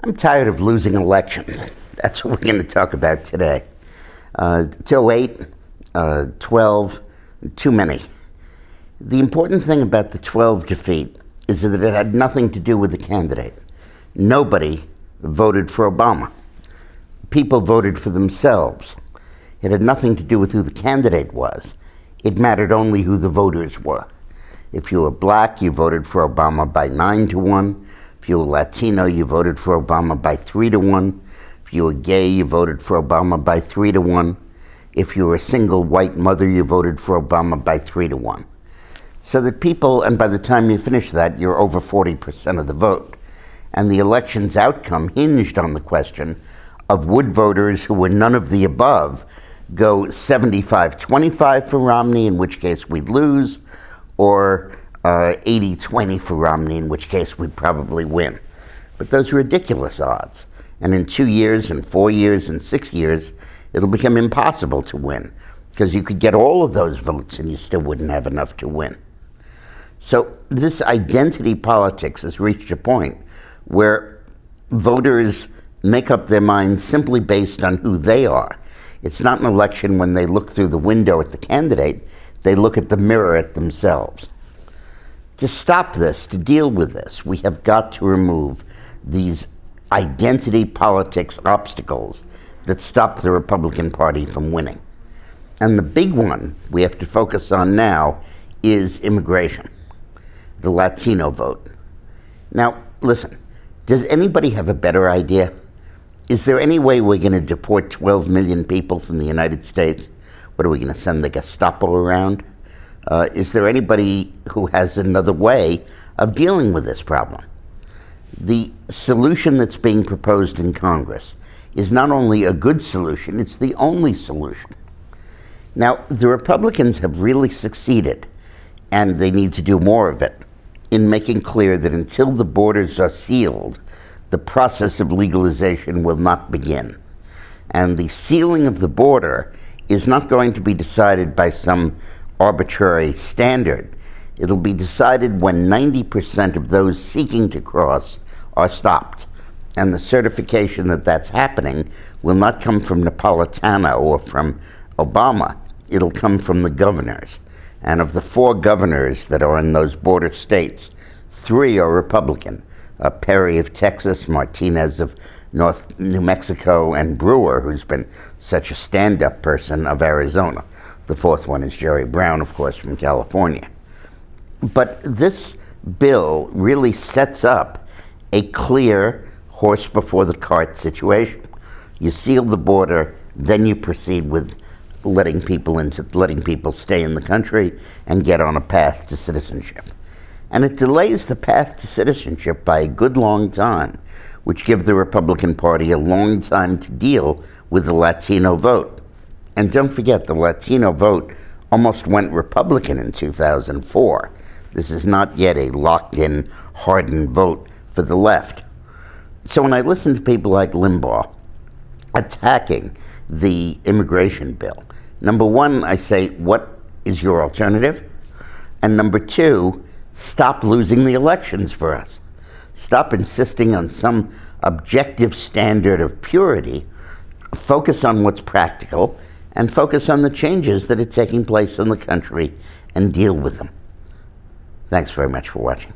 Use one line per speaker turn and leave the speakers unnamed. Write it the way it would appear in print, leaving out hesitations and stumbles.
I'm tired of losing elections. That's what we're going to talk about today. 08, 12, too many. The important thing about the 12 defeat is that it had nothing to do with the candidate. Nobody voted for Obama. People voted for themselves. It had nothing to do with who the candidate was. It mattered only who the voters were. If you were black, you voted for Obama by 9-1. If you were Latino, you voted for Obama by 3-1. If you were gay, you voted for Obama by 3-1. If you were a single white mother, you voted for Obama by 3-1. So that people, and by the time you finish that, you're over 40% of the vote. And the election's outcome hinged on the question of would voters who were none of the above go 75-25 for Romney, in which case we'd lose, or 80-20 for Romney, in which case we'd probably win. But those are ridiculous odds. And in 2 years, and 4 years, and 6 years, it'll become impossible to win, because you could get all of those votes and you still wouldn't have enough to win. So this identity politics has reached a point where voters make up their minds simply based on who they are. It's not an election when they look through the window at the candidate, they look at the mirror at themselves. To stop this, to deal with this, we have got to remove these identity politics obstacles that stop the Republican Party from winning. And the big one we have to focus on now is immigration, the Latino vote. Now, listen, does anybody have a better idea? Is there any way we're going to deport 12 million people from the United States? What are we going to send the Gestapo around? Is there anybody who has another way of dealing with this problem? The solution that's being proposed in Congress is not only a good solution, it's the only solution. Now, the Republicans have really succeeded, and they need to do more of it, in making clear that until the borders are sealed, the process of legalization will not begin. And the sealing of the border is not going to be decided by some arbitrary standard. It'll be decided when 90% of those seeking to cross are stopped. And the certification that that's happening will not come from Napolitano or from Obama. It'll come from the governors. And of the 4 governors that are in those border states, 3 are Republican. Perry of Texas, Martinez of New Mexico, and Brewer, who's been such a stand-up person, of Arizona. The 4th one is Jerry Brown, of course, from California. But this bill really sets up a clear horse before the cart situation. You seal the border, then you proceed with letting people stay in the country and get on a path to citizenship. And it delays the path to citizenship by a good long time, which gives the Republican Party a long time to deal with the Latino vote. And don't forget, the Latino vote almost went Republican in 2004. This is not yet a locked-in, hardened vote for the left. So when I listen to people like Limbaugh attacking the immigration bill, number one, I say, what is your alternative? And number two, stop losing the elections for us. Stop insisting on some objective standard of purity. Focus on what's practical and focus on the changes that are taking place in the country and deal with them. Thanks very much for watching.